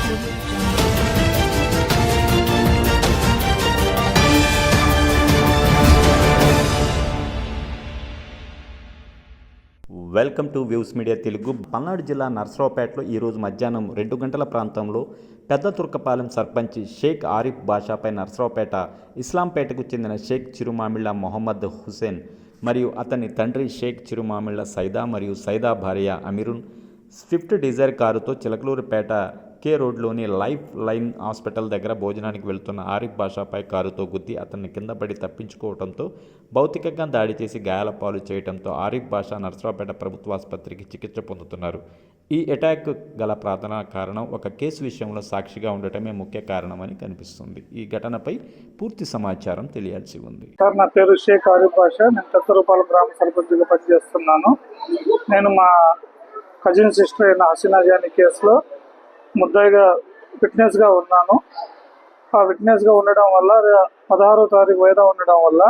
Welcome to views media Telugu. Palnadu జిల్లా నర్సరావుపేటలో ఈరోజు మధ్యాహ్నం 2 గంటల ప్రాంతంలో పెద్ద తుర్కపాలెం సర్పంచ్ షేక్ ఆరిఫ్ బాషాపై నర్సరావుపేట ఇస్లాంపేటకు చెందిన షేక్ చిరుమామిళ్ళ మొహమ్మద్ హుసేన్ మరియు అతని తండ్రి షేక్ చిరుమామిళ్ళ సైదా మరియు సైదా భార్య అమీరున్ స్విఫ్ట్ డిజైర్ కారుతో చిలకలూరుపేట కే రోడ్లోని లైఫ్ లైన్ హాస్పిటల్ దగ్గర భోజనానికి వెళ్తున్న ఆరిఫ్ బాషాపై కారుతో గుద్ది అతన్ని కింద పడి తప్పించుకోవడంతో భౌతికంగా దాడి చేసి గాయాల పాలు చేయడంతో ఆరిఫ్ బాషా నర్సరావుపేట ప్రభుత్వ ఆసుపత్రికి చికిత్స పొందుతున్నారు. ఈ అటాక్ గల ప్రధాన కారణం ఒక కేసు విషయంలో సాక్షిగా ఉండటమే ముఖ్య కారణమని కనిపిస్తుంది. ఈ ఘటనపై పూర్తి సమాచారం తెలియాల్సి ఉంది. సార్, నా పేరు షేక్ ఆరిఫ్ బాషా. నేను పెద్దరూపాలెం గ్రామ సర్పంచ్గా పనిచేస్తున్నాను. నేను మా కజిన్ సిస్టర్ అయిన హసీనా జానీ కేసులో ముద్దాయిగా విట్నెస్గా ఉన్నాను. ఆ విట్నెస్గా ఉండడం వల్ల 16వ తారీఖు వాయిదా ఉండడం వల్ల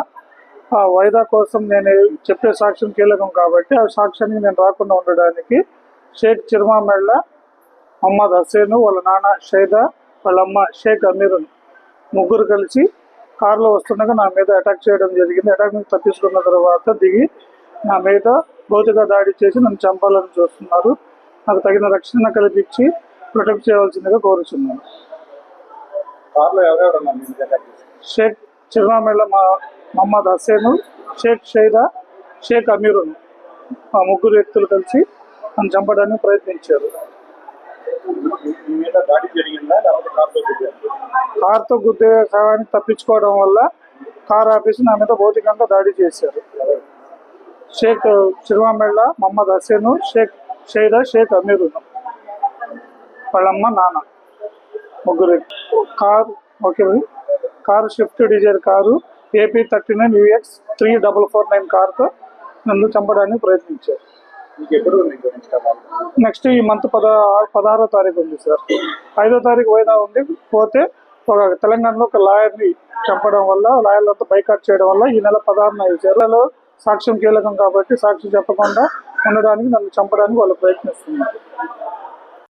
ఆ వాయిదా కోసం నేను చెప్పే సాక్ష్యం కీలకం కాబట్టి ఆ సాక్ష్యానికి నేను రాకుండా ఉండడానికి షేక్ చిరుమామిళ్ళ మొహమ్మద్ హుసేన్, వాళ్ళ నాన్న సైదా, వాళ్ళ అమ్మ షేక్ అమీరున్ ముగ్గురు కలిసి కారులో వస్తుండగా నా మీద అటాక్ చేయడం జరిగింది. అటాక్ నుంచి తప్పించుకున్న తర్వాత దిగి నా మీద భౌతిక దాడి చేసి నన్ను చంపాలని చూస్తున్నారు. నాకు తగిన రక్షణ కల్పించి ప్రొటెక్ట్ చేయవలసిందిగా కోరుచున్నాను. షేక్ చిరుమామిళ్ళ మొహమ్మద్ హుసేన్, షేక్ సైదా, షేక్ అమీరున్ ఆ ముగ్గురు వ్యక్తులు కలిసి నన్ను చంపడానికి ప్రయత్నించారు. కారుతో గుద్దే సహాయాన్ని తప్పించుకోవడం వల్ల కారు ఆపేసి నా మీద భౌతికంగా దాడి చేశారు. షేక్ చిరుమామిళ్ళ మొహమ్మద్ హుసేన్, షేక్ సైదా, షేక్ అమీరున్ వాళ్ళమ్మ నాన్న ముగ్గురు. Car Swift Dzire car AP 39 UX 3449 కారుతో నన్ను చంపడానికి ప్రయత్నించారు. నెక్స్ట్ ఈ మంత్ 16వ తారీఖు ఉంది సార్. 5వ తారీఖు వాయిదా ఉంది. పోతే ఒక తెలంగాణలో ఒక లాయర్ని చంపడం వల్ల, లాయర్లతో బైకాట్ చేయడం వల్ల ఈ నెల 16న చర్యలో సాక్ష్యం కీలకం కాబట్టి సాక్షి చెప్పకుండా ఉండడానికి నన్ను చంపడానికి వాళ్ళు ప్రయత్నిస్తున్నారు.